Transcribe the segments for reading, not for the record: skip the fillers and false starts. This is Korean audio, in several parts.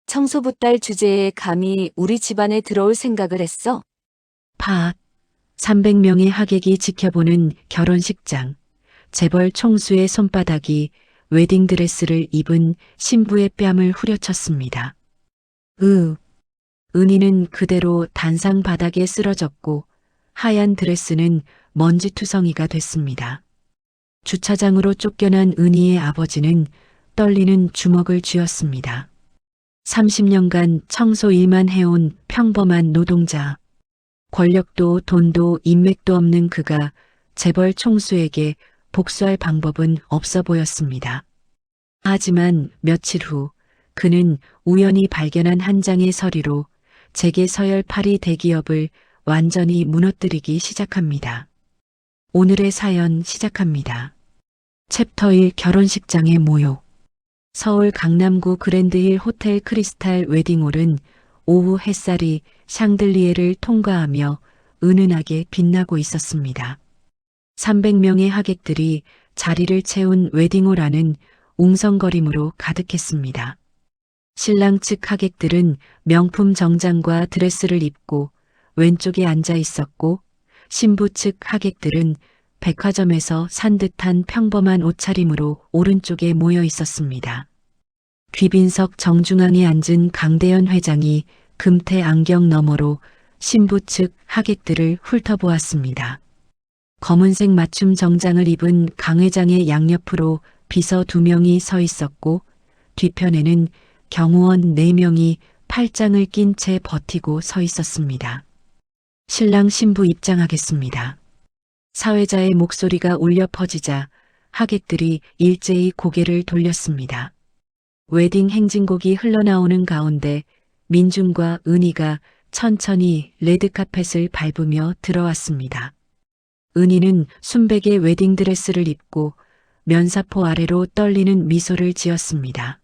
청소부 딸 주제에 감히 우리 집안에 들어올 생각을 했어? 300명의 하객이 지켜보는 결혼식장. 재벌 총수의 손바닥이 웨딩드레스를 입은 신부의 뺨을 후려쳤습니다. 은희는 그대로 단상 바닥에 쓰러졌고 하얀 드레스는 먼지투성이가 됐습니다. 주차장으로 쫓겨난 은희의 아버지는 떨리는 주먹을 쥐었습니다. 30년간 청소 일만 해온 평범한 노동자. 권력도 돈도 인맥도 없는 그가 재벌 총수에게 복수할 방법은 없어 보였습니다. 하지만 며칠 후 그는 우연히 발견한 한 장의 서류로 재계 서열 8위 대기업을 완전히 무너뜨리기 시작합니다. 오늘의 사연 시작합니다. 챕터 1 결혼식장의 모욕. 서울 강남구 그랜드힐 호텔 크리스탈 웨딩홀은 오후 햇살이 샹들리에를 통과하며 은은하게 빛나고 있었습니다. 300명의 하객들이 자리를 채운 웨딩홀 안은 웅성거림으로 가득했습니다. 신랑 측 하객들은 명품 정장과 드레스를 입고 왼쪽에 앉아 있었고 신부 측 하객들은 백화점에서 산 듯한 평범한 옷차림으로 오른쪽에 모여 있었습니다. 귀빈석 정중앙에 앉은 강대현 회장이 금태 안경 너머로 신부 측 하객들을 훑어보았습니다. 검은색 맞춤 정장을 입은 강 회장의 양옆으로 비서 2명이 서 있었고 뒤편에는 경호원 4명이 팔짱을 낀 채 버티고 서 있었습니다. 신랑 신부 입장하겠습니다. 사회자의 목소리가 울려 퍼지자 하객들이 일제히 고개를 돌렸습니다. 웨딩 행진곡이 흘러나오는 가운데 민준과 은희가 천천히 레드카펫을 밟으며 들어왔습니다. 은희는 순백의 웨딩드레스를 입고 면사포 아래로 떨리는 미소를 지었습니다.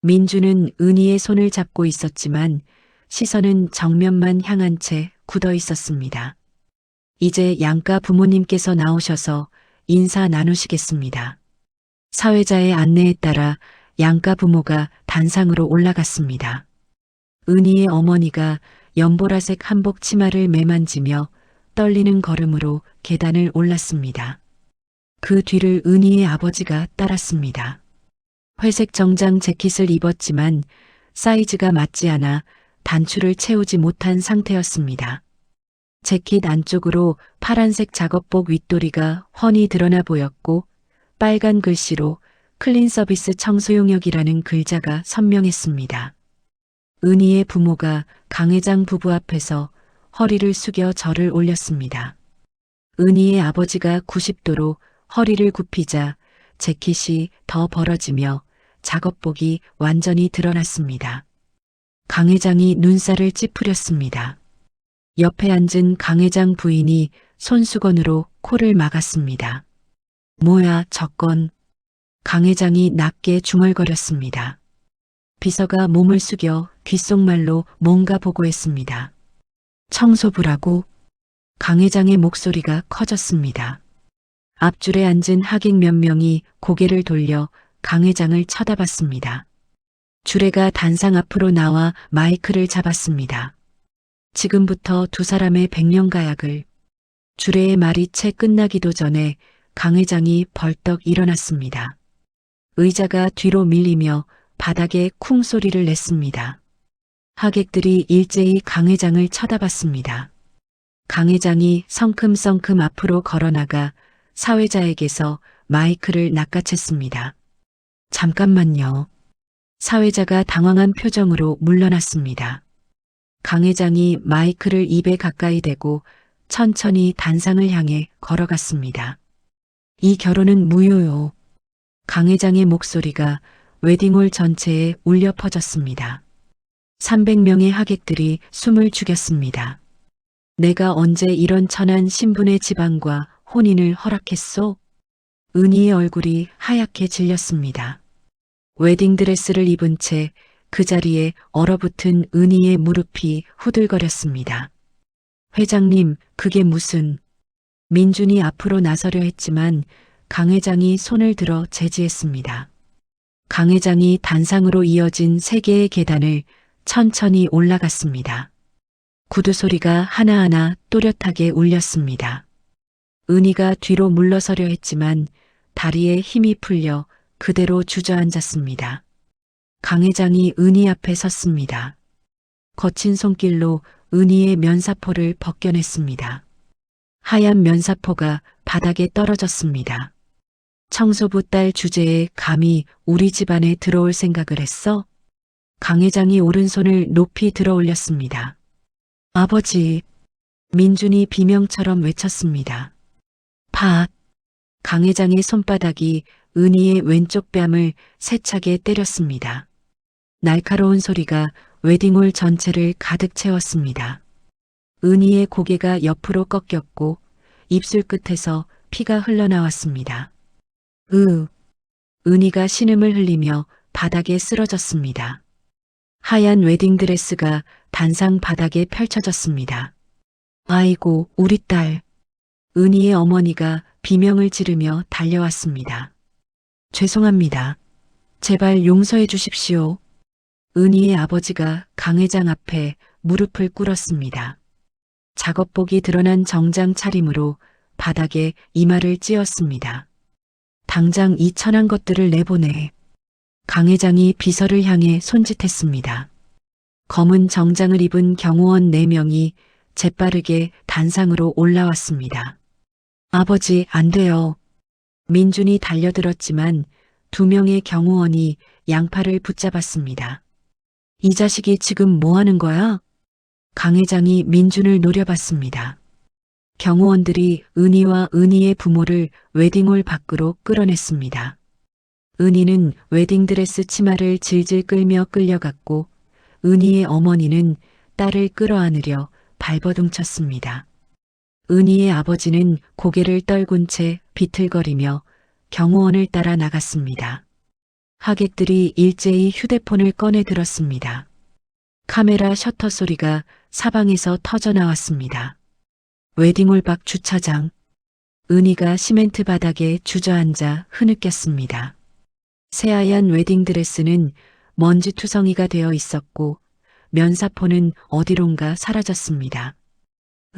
민주는 은희의 손을 잡고 있었지만 시선은 정면만 향한 채 굳어 있었습니다. 이제 양가 부모님께서 나오셔서 인사 나누시겠습니다. 사회자의 안내에 따라 양가 부모가 단상으로 올라갔습니다. 은희의 어머니가 연보라색 한복 치마를 매만지며 떨리는 걸음으로 계단을 올랐습니다. 그 뒤를 은희의 아버지가 따랐습니다. 회색 정장 재킷을 입었지만 사이즈가 맞지 않아 단추를 채우지 못한 상태였습니다. 재킷 안쪽으로 파란색 작업복 윗도리가 훤히 드러나 보였고 빨간 글씨로 클린 서비스 청소용역이라는 글자가 선명했습니다. 은희의 부모가 강 회장 부부 앞에서 허리를 숙여 절을 올렸습니다. 은희의 아버지가 90도로 허리를 굽히자 재킷이 더 벌어지며 작업복이 완전히 드러났습니다. 강 회장이 눈살을 찌푸렸습니다. 옆에 앉은 강 회장 부인이 손수건으로 코를 막았습니다. 뭐야 저건. 강 회장이 낮게 중얼거렸습니다. 비서가 몸을 숙여 귓속말로 뭔가 보고했습니다. 청소부라고? 강 회장의 목소리가 커졌습니다. 앞줄에 앉은 하객 몇 명이 고개를 돌려 강 회장을 쳐다봤습니다. 주례가 단상 앞으로 나와 마이크를 잡았습니다. 지금부터 2사람의 백년가약을. 주례의 말이 채 끝나기도 전에 강 회장이 벌떡 일어났습니다. 의자가 뒤로 밀리며 바닥에 쿵 소리를 냈습니다. 하객들이 일제히 강 회장을 쳐다봤습니다. 강 회장이 성큼성큼 앞으로 걸어나가 사회자에게서 마이크를 낚아챘습니다. 잠깐만요. 사회자가 당황한 표정으로 물러났습니다. 강 회장이 마이크를 입에 가까이 대고 천천히 단상을 향해 걸어갔습니다. 이 결혼은 무효요. 강 회장의 목소리가 웨딩홀 전체에 울려 퍼졌습니다. 300명의 하객들이 숨을 죽였습니다. 내가 언제 이런 천한 신분의 집안과 혼인을 허락했소? 은희의 얼굴이 하얗게 질렸습니다. 웨딩드레스를 입은 채 그 자리에 얼어붙은 은희의 무릎이 후들거렸습니다. 회장님, 그게 무슨... 민준이 앞으로 나서려 했지만 강 회장이 손을 들어 제지했습니다. 강 회장이 단상으로 이어진 세 개의 계단을 천천히 올라갔습니다. 구두 소리가 하나하나 또렷하게 울렸습니다. 은희가 뒤로 물러서려 했지만 다리에 힘이 풀려 그대로 주저앉았습니다. 강 회장이 은희 앞에 섰습니다. 거친 손길로 은희의 면사포를 벗겨냈습니다. 하얀 면사포가 바닥에 떨어졌습니다. 청소부 딸 주제에 감히 우리 집안에 들어올 생각을 했어? 강 회장이 오른손을 높이 들어 올렸습니다. 아버지, 민준이 비명처럼 외쳤습니다. 밭. 강 회장의 손바닥이 은희의 왼쪽 뺨을 세차게 때렸습니다. 날카로운 소리가 웨딩홀 전체를 가득 채웠습니다. 은희의 고개가 옆으로 꺾였고 입술 끝에서 피가 흘러나왔습니다. 은희가 신음을 흘리며 바닥에 쓰러졌습니다. 하얀 웨딩드레스가 단상 바닥에 펼쳐졌습니다. 아이고, 우리 딸. 은희의 어머니가 비명을 지르며 달려왔습니다. 죄송합니다. 제발 용서해 주십시오. 은희의 아버지가 강 회장 앞에 무릎을 꿇었습니다. 작업복이 드러난 정장 차림으로 바닥에 이마를 찧었습니다. 당장 이 천한 것들을 내보내. 강 회장이 비서를 향해 손짓했습니다. 검은 정장을 입은 경호원 4명이 재빠르게 단상으로 올라왔습니다. 아버지, 안 돼요. 민준이 달려들었지만 2명의 경호원이 양팔을 붙잡았습니다. 이 자식이 지금 뭐 하는 거야? 강 회장이 민준을 노려봤습니다. 경호원들이 은희와 은희의 부모를 웨딩홀 밖으로 끌어냈습니다. 은희는 웨딩드레스 치마를 질질 끌며 끌려갔고 은희의 어머니는 딸을 끌어안으려 발버둥쳤습니다. 은희의 아버지는 고개를 떨군 채 비틀거리며 경호원을 따라 나갔습니다. 하객들이 일제히 휴대폰을 꺼내 들었습니다. 카메라 셔터 소리가 사방에서 터져 나왔습니다. 웨딩홀 밖 주차장. 은희가 시멘트 바닥에 주저앉아 흐느꼈습니다. 새하얀 웨딩드레스는 먼지투성이가 되어 있었고 면사포는 어디론가 사라졌습니다.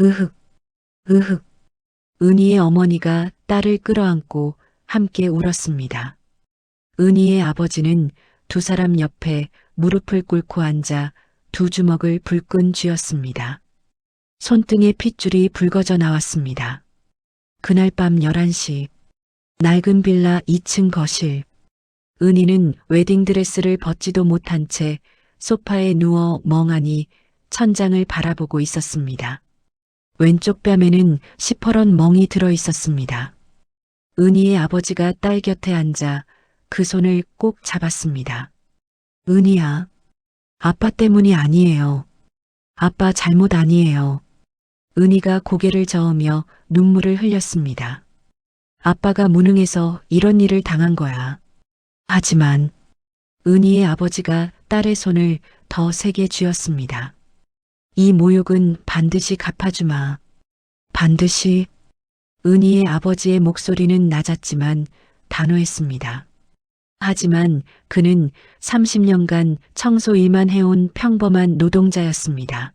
으흑, 으흑. 은희의 어머니가 딸을 끌어안고 함께 울었습니다. 은희의 아버지는 2 사람 옆에 무릎을 꿇고 앉아 2 주먹을 불끈 쥐었습니다. 손등에 핏줄이 붉어져 나왔습니다. 그날 밤 11시, 낡은 빌라 2층 거실. 은희는 웨딩드레스를 벗지도 못한 채 소파에 누워 멍하니 천장을 바라보고 있었습니다. 왼쪽 뺨에는 시퍼런 멍이 들어 있었습니다. 은희의 아버지가 딸 곁에 앉아 그 손을 꼭 잡았습니다. 은희야, 아빠 때문이 아니에요. 아빠 잘못 아니에요. 은희가 고개를 저으며 눈물을 흘렸습니다. 아빠가 무능해서 이런 일을 당한 거야. 하지만 은희의 아버지가 딸의 손을 더 세게 쥐었습니다. 이 모욕은 반드시 갚아주마. 반드시. 은희의 아버지의 목소리는 낮았지만 단호했습니다. 하지만 그는 30년간 청소 일만 해온 평범한 노동자였습니다.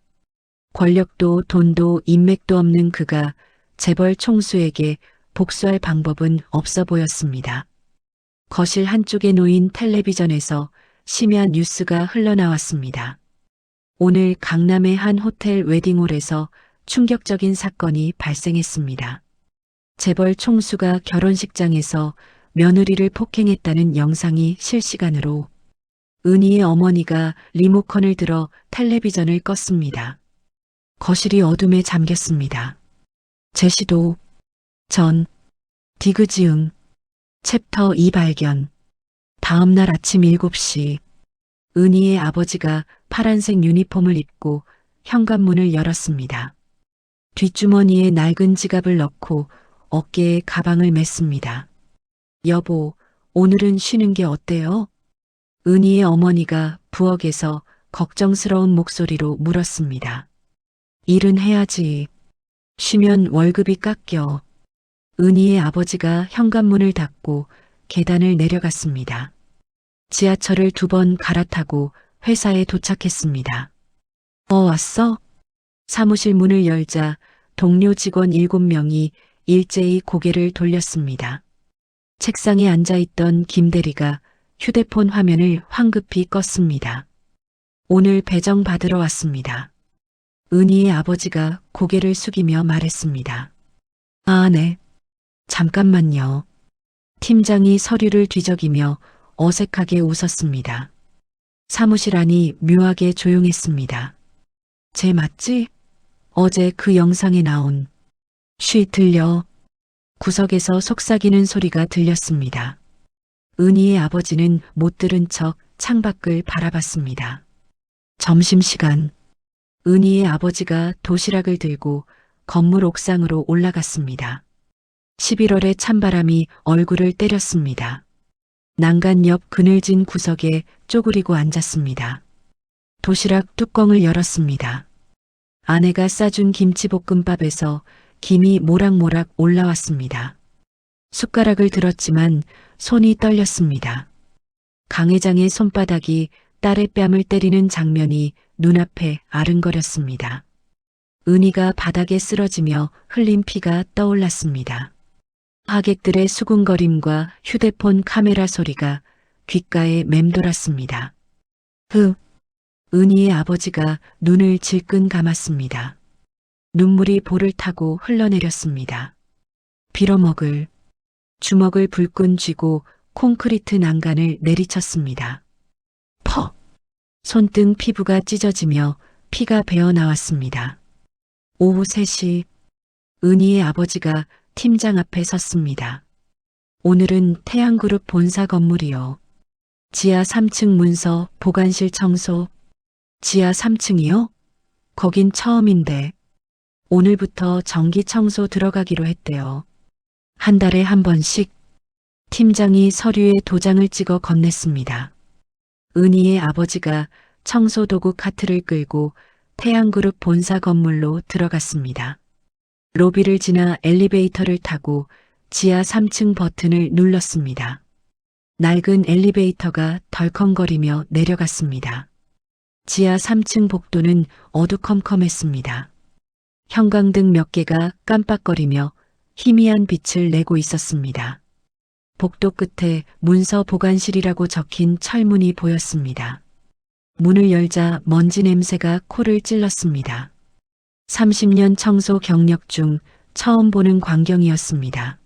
권력도 돈도 인맥도 없는 그가 재벌 총수에게 복수할 방법은 없어 보였습니다. 거실 한쪽에 놓인 텔레비전에서 심야 뉴스가 흘러나왔습니다. 오늘 강남의 한 호텔 웨딩홀에서 충격적인 사건이 발생했습니다. 재벌 총수가 결혼식장에서 며느리를 폭행했다는 영상이 실시간으로. 은희의 어머니가 리모컨을 들어 텔레비전을 껐습니다. 거실이 어둠에 잠겼습니다. 제시도 전 디그지응 챕터 2 발견. 다음 날 아침 7시 은희의 아버지가 파란색 유니폼을 입고 현관문을 열었습니다. 뒷주머니에 낡은 지갑을 넣고 어깨에 가방을 맸습니다. 여보, 오늘은 쉬는 게 어때요? 은희의 어머니가 부엌에서 걱정스러운 목소리로 물었습니다. 일은 해야지. 쉬면 월급이 깎여. 은희의 아버지가 현관문을 닫고 계단을 내려갔습니다. 지하철을 2번 갈아타고 회사에 도착했습니다. 왔어? 사무실 문을 열자 동료 직원 7명이 일제히 고개를 돌렸습니다. 책상에 앉아있던 김 대리가 휴대폰 화면을 황급히 껐습니다. 오늘 배정 받으러 왔습니다. 은희의 아버지가 고개를 숙이며 말했습니다. 아, 네. 잠깐만요. 팀장이 서류를 뒤적이며 어색하게 웃었습니다. 사무실 안이 묘하게 조용했습니다. 쟤 맞지? 어제 그 영상에 나온. 쉬 들려. 구석에서 속삭이는 소리가 들렸습니다. 은희의 아버지는 못 들은 척 창밖을 바라봤습니다. 점심시간. 은희의 아버지가 도시락을 들고 건물 옥상으로 올라갔습니다. 11월의 찬바람이 얼굴을 때렸습니다. 난간 옆 그늘진 구석에 쪼그리고 앉았습니다. 도시락 뚜껑을 열었습니다. 아내가 싸준 김치볶음밥에서 김이 모락모락 올라왔습니다. 숟가락을 들었지만 손이 떨렸습니다. 강 회장의 손바닥이 딸의 뺨을 때리는 장면이 눈앞에 아른거렸습니다. 은희가 바닥에 쓰러지며 흘린 피가 떠올랐습니다. 하객들의 수군거림과 휴대폰 카메라 소리가 귓가에 맴돌았습니다. 은희의 아버지가 눈을 질끈 감았습니다. 눈물이 볼을 타고 흘러내렸습니다. 빌어먹을. 주먹을 불끈 쥐고 콘크리트 난간을 내리쳤습니다. 퍽! 손등 피부가 찢어지며 피가 배어나왔습니다. 오후 3시 은희의 아버지가 팀장 앞에 섰습니다. 오늘은 태양그룹 본사 건물이요. 지하 3층 문서 보관실 청소. 지하 3층이요? 거긴 처음인데. 오늘부터 정기 청소 들어가기로 했대요. 한 달에 한 번씩. 팀장이 서류에 도장을 찍어 건넸습니다. 은희의 아버지가 청소도구 카트를 끌고 태양그룹 본사 건물로 들어갔습니다. 로비를 지나 엘리베이터를 타고 지하 3층 버튼을 눌렀습니다. 낡은 엘리베이터가 덜컹거리며 내려갔습니다. 지하 3층 복도는 어두컴컴했습니다. 형광등 몇 개가 깜빡거리며 희미한 빛을 내고 있었습니다. 복도 끝에 문서 보관실이라고 적힌 철문이 보였습니다. 문을 열자 먼지 냄새가 코를 찔렀습니다. 30년 청소 경력 중 처음 보는 광경이었습니다.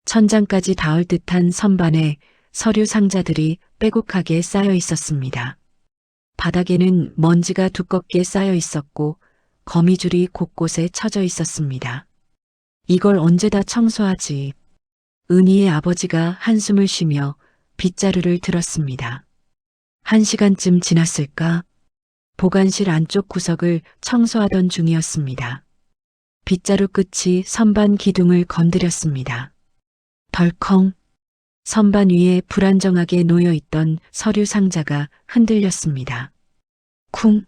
천장까지 닿을 듯한 선반에 서류 상자들이 빼곡하게 쌓여 있었습니다. 바닥에는 먼지가 두껍게 쌓여 있었고 거미줄이 곳곳에 쳐져 있었습니다. 이걸 언제 다 청소하지? 은희의 아버지가 한숨을 쉬며 빗자루를 들었습니다. 1시간쯤 지났을까? 보관실 안쪽 구석을 청소하던 중이었습니다. 빗자루 끝이 선반 기둥을 건드렸습니다. 덜컹. 선반 위에 불안정하게 놓여있던 서류 상자가 흔들렸습니다. 쿵.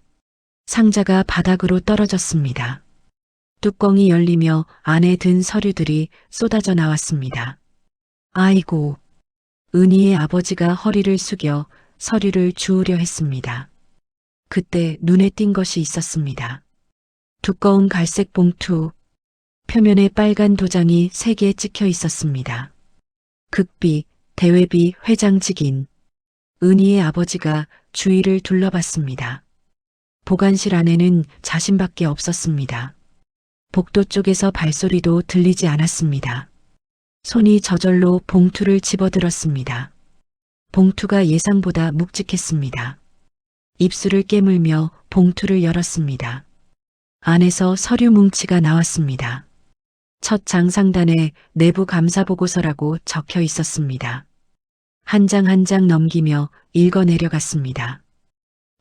상자가 바닥으로 떨어졌습니다. 뚜껑이 열리며 안에 든 서류들이 쏟아져 나왔습니다. 아이고. 은희의 아버지가 허리를 숙여 서류를 주우려 했습니다. 그때 눈에 띈 것이 있었습니다. 두꺼운 갈색 봉투. 표면에 빨간 도장이 3개 찍혀 있었습니다. 극비, 대회비, 회장 직인. 은희의 아버지가 주위를 둘러봤습니다. 보관실 안에는 자신밖에 없었습니다. 복도 쪽에서 발소리도 들리지 않았습니다. 손이 저절로 봉투를 집어들었습니다. 봉투가 예상보다 묵직했습니다. 입술을 깨물며 봉투를 열었습니다. 안에서 서류 뭉치가 나왔습니다. 첫 장 상단에 내부 감사 보고서라고 적혀 있었습니다. 한 장 한 장 넘기며 읽어 내려갔습니다.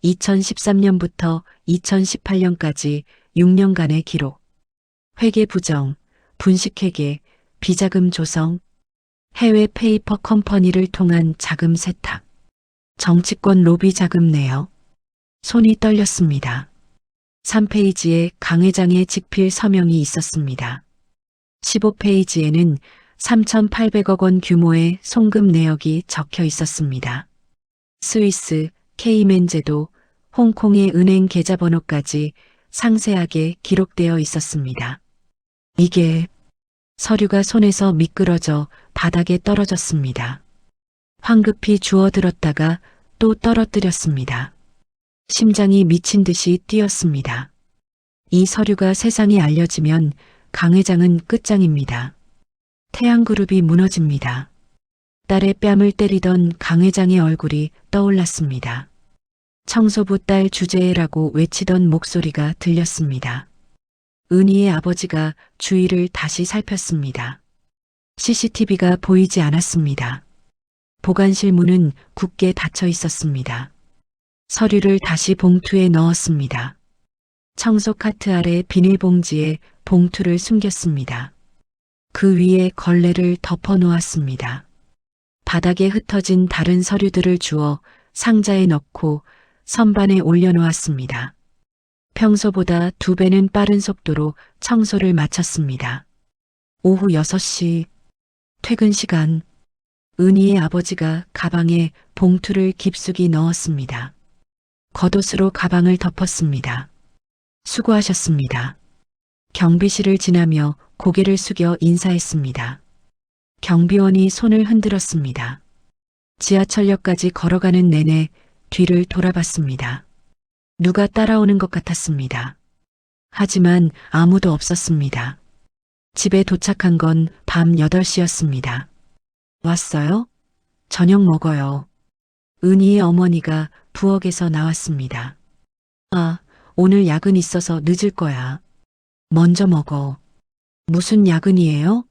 2013년부터 2018년까지 6년간의 기록. 회계 부정, 분식회계, 비자금 조성, 해외 페이퍼 컴퍼니를 통한 자금 세탁, 정치권 로비 자금 내역. 손이 떨렸습니다. 3페이지에 강 회장의 직필 서명이 있었습니다. 15페이지에는 3,800억 원 규모의 송금 내역이 적혀 있었습니다. 스위스, 케이맨 제도, 홍콩의 은행 계좌번호까지 상세하게 기록되어 있었습니다. 이게 서류가 손에서 미끄러져 바닥에 떨어졌습니다. 황급히 주워들었다가 또 떨어뜨렸습니다. 심장이 미친 듯이 뛰었습니다. 이 서류가 세상에 알려지면 강 회장은 끝장입니다. 태양그룹이 무너집니다. 딸의 뺨을 때리던 강 회장의 얼굴이 떠올랐습니다. 청소부 딸 주제라고 외치던 목소리가 들렸습니다. 은희의 아버지가 주위를 다시 살폈습니다. CCTV가 보이지 않았습니다. 보관실 문은 굳게 닫혀 있었습니다. 서류를 다시 봉투에 넣었습니다. 청소 카트 아래 비닐봉지에 봉투를 숨겼습니다. 그 위에 걸레를 덮어 놓았습니다. 바닥에 흩어진 다른 서류들을 주워 상자에 넣고 선반에 올려놓았습니다. 평소보다 2배는 빠른 속도로 청소를 마쳤습니다. 오후 6시 퇴근 시간, 은희의 아버지가 가방에 봉투를 깊숙이 넣었습니다. 겉옷으로 가방을 덮었습니다. 수고하셨습니다. 경비실을 지나며 고개를 숙여 인사했습니다. 경비원이 손을 흔들었습니다. 지하철역까지 걸어가는 내내 뒤를 돌아봤습니다. 누가 따라오는 것 같았습니다. 하지만 아무도 없었습니다. 집에 도착한 건 밤 8시였습니다. 왔어요? 저녁 먹어요. 은희의 어머니가 부엌에서 나왔습니다. 아, 오늘 야근 있어서 늦을 거야. 먼저 먹어. 무슨 야근이에요?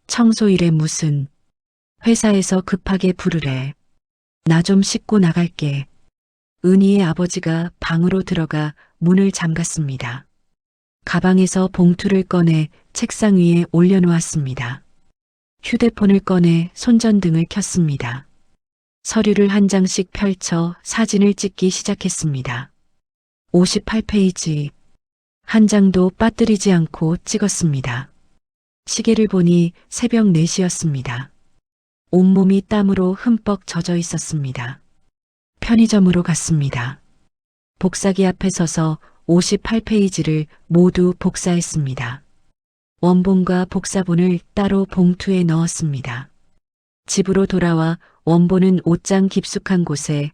청소일에 무슨. 회사에서 급하게 부르래. 나 좀 씻고 나갈게. 은희의 아버지가 방으로 들어가 문을 잠갔습니다. 가방에서 봉투를 꺼내 책상 위에 올려놓았습니다. 휴대폰을 꺼내 손전등을 켰습니다. 서류를 한 장씩 펼쳐 사진을 찍기 시작했습니다. 58페이지. 한 장도 빠뜨리지 않고 찍었습니다. 시계를 보니 새벽 4시였습니다. 온몸이 땀으로 흠뻑 젖어 있었습니다. 편의점으로 갔습니다. 복사기 앞에 서서 58페이지를 모두 복사했습니다. 원본과 복사본을 따로 봉투에 넣었습니다. 집으로 돌아와 원본은 옷장 깊숙한 곳에,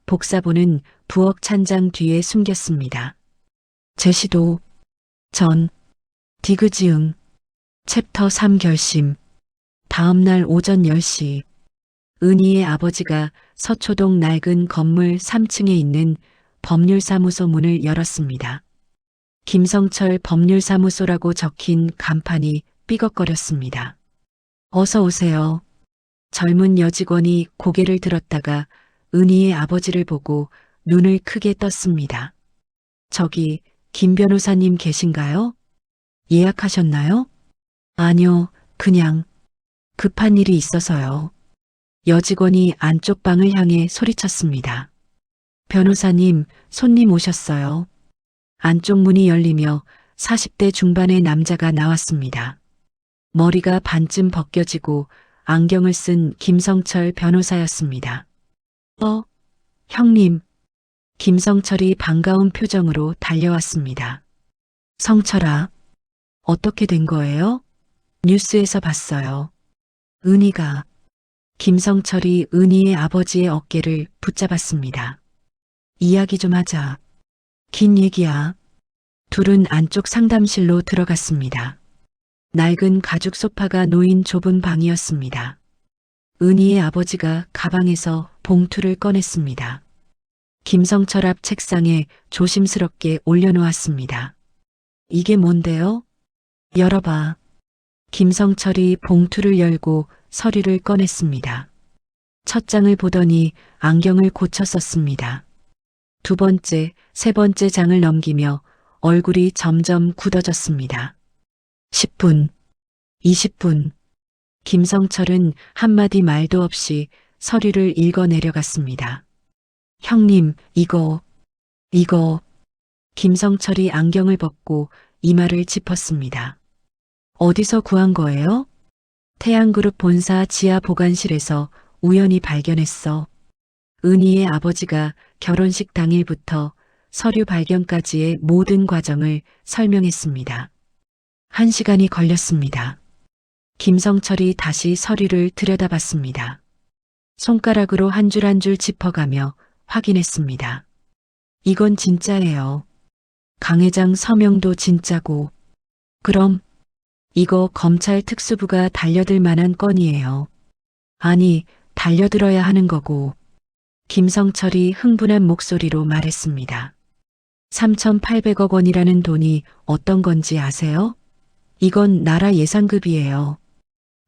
복사본은 부엌 찬장 뒤에 숨겼습니다. 제시도, 전, 디귿지응, 챕터 3 결심. 다음날 오전 10시, 은희의 아버지가 서초동 낡은 건물 3층에 있는 법률사무소 문을 열었습니다. 김성철 법률사무소라고 적힌 간판이 삐걱거렸습니다. 어서 오세요. 젊은 여직원이 고개를 들었다가 은희의 아버지를 보고 눈을 크게 떴습니다. 저기 김 변호사님 계신가요? 예약하셨나요? 아니요, 그냥 급한 일이 있어서요. 여직원이 안쪽 방을 향해 소리쳤습니다. 변호사님, 손님 오셨어요. 안쪽 문이 열리며 40대 중반의 남자가 나왔습니다. 머리가 반쯤 벗겨지고 안경을 쓴 김성철 변호사였습니다. 형님. 김성철이 반가운 표정으로 달려왔습니다. 성철아, 어떻게 된 거예요? 뉴스에서 봤어요. 은희가. 김성철이 은희의 아버지의 어깨를 붙잡았습니다. 이야기 좀 하자. 긴 얘기야. 둘은 안쪽 상담실로 들어갔습니다. 낡은 가죽 소파가 놓인 좁은 방이었습니다. 은희의 아버지가 가방에서 봉투를 꺼냈습니다. 김성철 앞 책상에 조심스럽게 올려놓았습니다. 이게 뭔데요? 열어봐. 김성철이 봉투를 열고 서류를 꺼냈습니다. 첫 장을 보더니 안경을 고쳐 썼습니다. 2번째, 3번째 장을 넘기며 얼굴이 점점 굳어졌습니다. 10분, 20분. 김성철은 한마디 말도 없이 서류를 읽어 내려갔습니다. 형님, 이거. 김성철이 안경을 벗고 이마를 짚었습니다. 어디서 구한 거예요? 태양그룹 본사 지하 보관실에서 우연히 발견했어. 은희의 아버지가 결혼식 당일부터 서류 발견까지의 모든 과정을 설명했습니다. 1시간이 걸렸습니다. 김성철이 다시 서류를 들여다봤습니다. 손가락으로 한 줄 한 줄 짚어가며 확인했습니다. 이건 진짜예요. 강 회장 서명도 진짜고. 그럼 이거 검찰 특수부가 달려들 만한 건이에요. 아니, 달려들어야 하는 거고. 김성철이 흥분한 목소리로 말했습니다. 3,800억 원이라는 돈이 어떤 건지 아세요? 이건 나라 예산급이에요.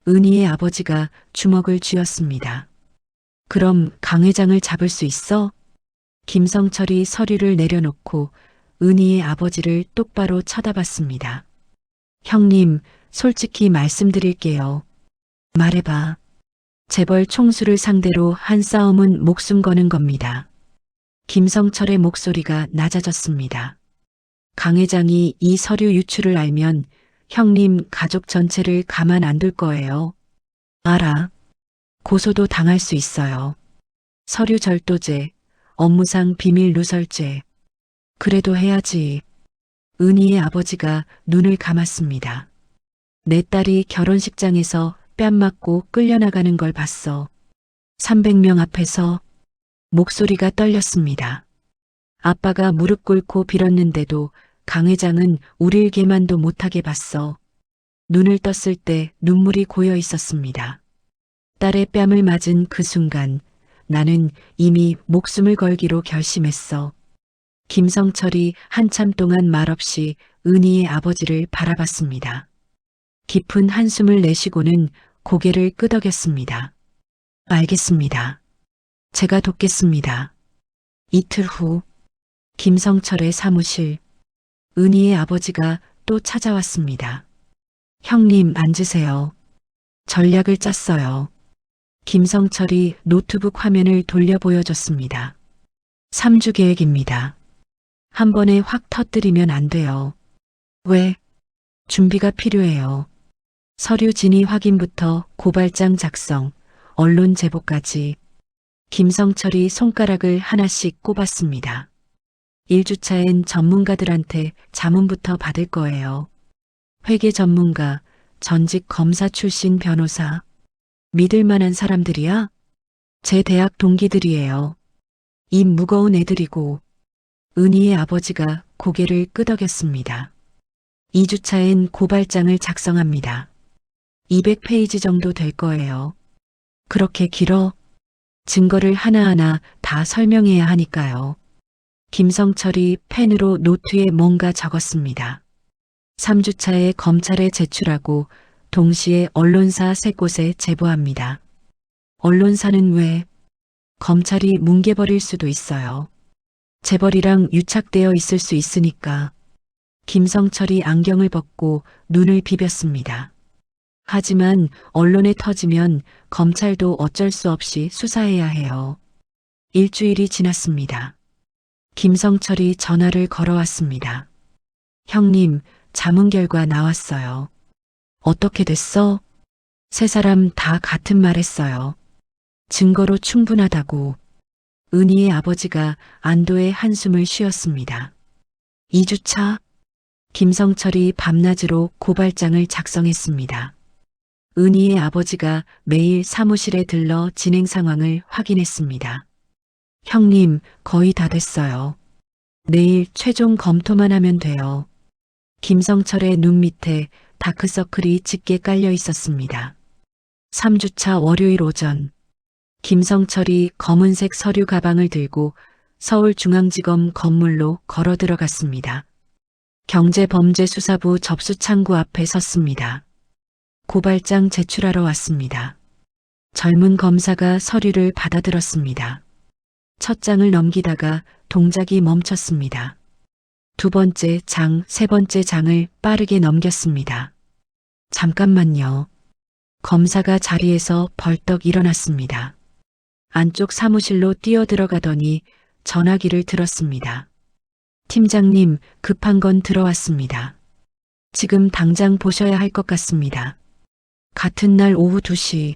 은희의 아버지가 주먹을 쥐었습니다. 그럼 강 회장을 잡을 수 있어? 김성철이 서류를 내려놓고 은희의 아버지를 똑바로 쳐다봤습니다. 형님, 솔직히 말씀드릴게요. 말해봐. 재벌 총수를 상대로 한 싸움은 목숨 거는 겁니다. 김성철의 목소리가 낮아졌습니다. 강 회장이 이 서류 유출을 알면 형님 가족 전체를 가만 안 둘 거예요. 알아. 고소도 당할 수 있어요. 서류 절도죄, 업무상 비밀 누설죄. 그래도 해야지. 은희의 아버지가 눈을 감았습니다. 내 딸이 결혼식장에서 뺨 맞고 끌려나가는 걸 봤어. 300명 앞에서 목소리가 떨렸습니다. 아빠가 무릎 꿇고 빌었는데도 강 회장은 우릴 개만도 못하게 봤어. 눈을 떴을 때 눈물이 고여 있었습니다. 딸의 뺨을 맞은 그 순간 나는 이미 목숨을 걸기로 결심했어. 김성철이 한참 동안 말없이 은희의 아버지를 바라봤습니다. 깊은 한숨을 내쉬고는 고개를 끄덕였습니다. 알겠습니다. 제가 돕겠습니다. 이틀 후 김성철의 사무실, 은희의 아버지가 또 찾아왔습니다. 형님 앉으세요. 전략을 짰어요. 김성철이 노트북 화면을 돌려 보여줬습니다. 3주 계획입니다. 한 번에 확 터뜨리면 안 돼요. 왜? 준비가 필요해요. 서류 진위 확인부터 고발장 작성, 언론 제보까지. 김성철이 손가락을 하나씩 꼽았습니다. 1주차엔 전문가들한테 자문부터 받을 거예요. 회계 전문가, 전직 검사 출신 변호사. 믿을 만한 사람들이야? 제 대학 동기들이에요. 입 무거운 애들이고. 은희의 아버지가 고개를 끄덕였습니다. 2주차엔 고발장을 작성합니다. 200페이지 정도 될 거예요. 그렇게 길어? 증거를 하나하나 다 설명해야 하니까요. 김성철이 펜으로 노트에 뭔가 적었습니다. 3주차에 검찰에 제출하고 동시에 언론사 3곳에 제보합니다. 언론사는 왜? 검찰이 뭉개버릴 수도 있어요. 재벌이랑 유착되어 있을 수 있으니까. 김성철이 안경을 벗고 눈을 비볐습니다. 하지만 언론에 터지면 검찰도 어쩔 수 없이 수사해야 해요. 일주일이 지났습니다. 김성철이 전화를 걸어왔습니다. 형님, 자문 결과 나왔어요. 어떻게 됐어? 세 사람 다 같은 말 했어요. 증거로 충분하다고. 은희의 아버지가 안도의 한숨을 쉬었습니다. 2주차? 김성철이 밤낮으로 고발장을 작성했습니다. 은희의 아버지가 매일 사무실에 들러 진행 상황을 확인했습니다. 형님, 거의 다 됐어요. 내일 최종 검토만 하면 돼요. 김성철의 눈 밑에 다크서클이 짙게 깔려 있었습니다. 3주차 월요일 오전, 김성철이 검은색 서류 가방을 들고 서울중앙지검 건물로 걸어 들어갔습니다. 경제범죄수사부 접수창구 앞에 섰습니다. 고발장 제출하러 왔습니다. 젊은 검사가 서류를 받아들었습니다. 첫 장을 넘기다가 동작이 멈췄습니다. 두 번째 장, 세 번째 장을 빠르게 넘겼습니다. 잠깐만요. 검사가 자리에서 벌떡 일어났습니다. 안쪽 사무실로 뛰어들어가더니 전화기를 들었습니다. 팀장님, 급한 건 들어왔습니다. 지금 당장 보셔야 할 것 같습니다. 같은 날 오후 2시,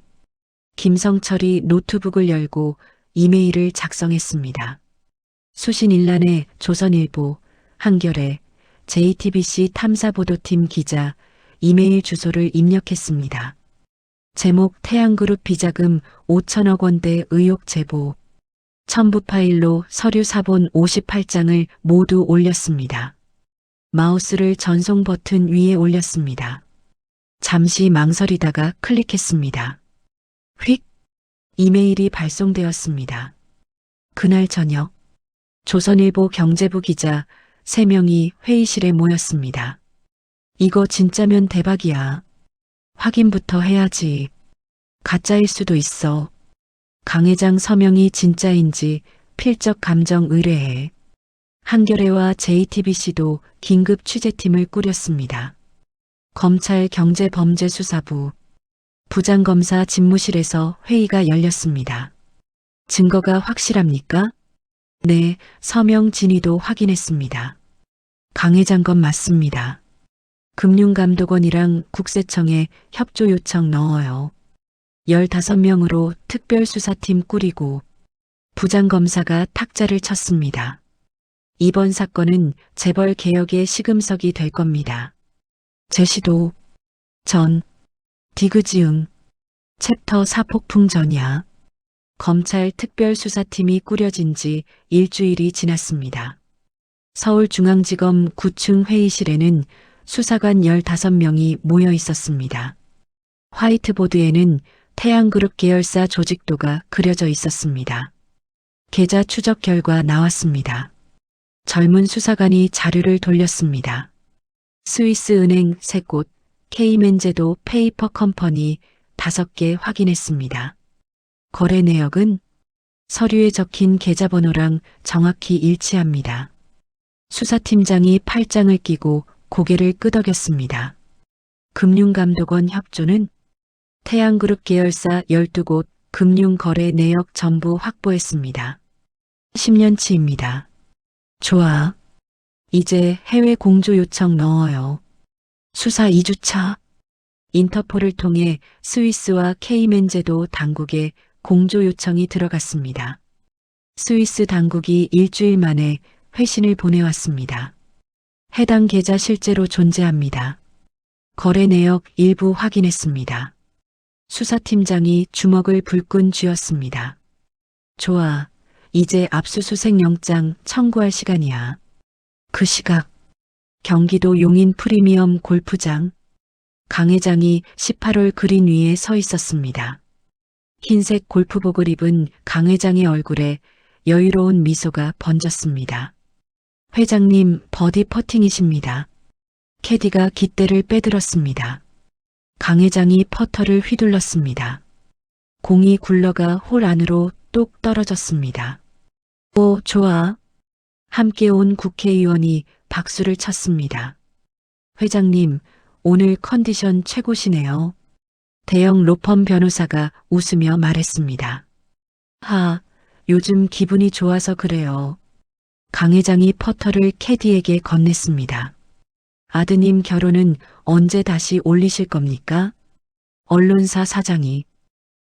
김성철이 노트북을 열고 이메일을 작성했습니다. 수신일란에 조선일보, 한겨레, JTBC 탐사보도팀 기자, 이메일 주소를 입력했습니다. 제목 태양그룹 비자금 5천억 원대 의혹 제보. 첨부 파일로 서류 사본 58장을 모두 올렸습니다. 마우스를 전송 버튼 위에 올렸습니다. 잠시 망설이다가 클릭했습니다. 휙! 이메일이 발송되었습니다. 그날 저녁, 조선일보 경제부 기자 3명이 회의실에 모였습니다. 이거 진짜면 대박이야. 확인부터 해야지. 가짜일 수도 있어. 강 회장 서명이 진짜인지 필적 감정 의뢰해. 한겨레와 JTBC도 긴급 취재팀을 꾸렸습니다. 검찰 경제범죄수사부 부장검사 집무실에서 회의가 열렸습니다. 증거가 확실합니까? 네, 서명 진위도 확인했습니다. 강 회장 건 맞습니다. 금융감독원이랑 국세청에 협조 요청 넣어요. 15명으로 특별수사팀 꾸리고 부장검사가 탁자를 쳤습니다. 이번 사건은 재벌 개혁의 시금석이 될 겁니다. 제시도 전 디귿지응 챕터 4 폭풍 전야. 검찰 특별수사팀이 꾸려진 지 일주일이 지났습니다. 서울중앙지검 9층 회의실에는 수사관 15명이 모여 있었습니다. 화이트보드에는 태양그룹 계열사 조직도가 그려져 있었습니다. 계좌 추적 결과 나왔습니다. 젊은 수사관이 자료를 돌렸습니다. 스위스은행 3곳, K맨제도 페이퍼 컴퍼니 5개 확인했습니다. 거래 내역은 서류에 적힌 계좌번호랑 정확히 일치합니다. 수사팀장이 팔짱을 끼고 고개를 끄덕였습니다. 금융감독원 협조는 태양그룹 계열사 12곳 금융거래 내역 전부 확보했습니다. 10년치입니다. 좋아. 이제 해외 공조 요청 넣어요. 수사 2주차. 인터폴을 통해 스위스와 K맨제도 당국에 공조 요청이 들어갔습니다. 스위스 당국이 일주일 만에 회신을 보내왔습니다. 해당 계좌 실제로 존재합니다. 거래 내역 일부 확인했습니다. 수사팀장이 주먹을 불끈 쥐었습니다. 좋아. 이제 압수수색 영장 청구할 시간이야. 그 시각 경기도 용인 프리미엄 골프장 강 회장이 18홀 그린 위에 서 있었습니다. 흰색 골프복을 입은 강 회장의 얼굴에 여유로운 미소가 번졌습니다. 회장님 버디 퍼팅이십니다. 캐디가 깃대를 빼들었습니다. 강 회장이 퍼터를 휘둘렀습니다. 공이 굴러가 홀 안으로 뚝 떨어졌습니다. 오, 좋아. 함께 온 국회의원이 박수를 쳤습니다. 회장님, 오늘 컨디션 최고시네요. 대형 로펌 변호사가 웃으며 말했습니다. 요즘 기분이 좋아서 그래요. 강 회장이 퍼터를 캐디에게 건넸습니다. 아드님 결혼은 언제 다시 올리실 겁니까? 언론사 사장이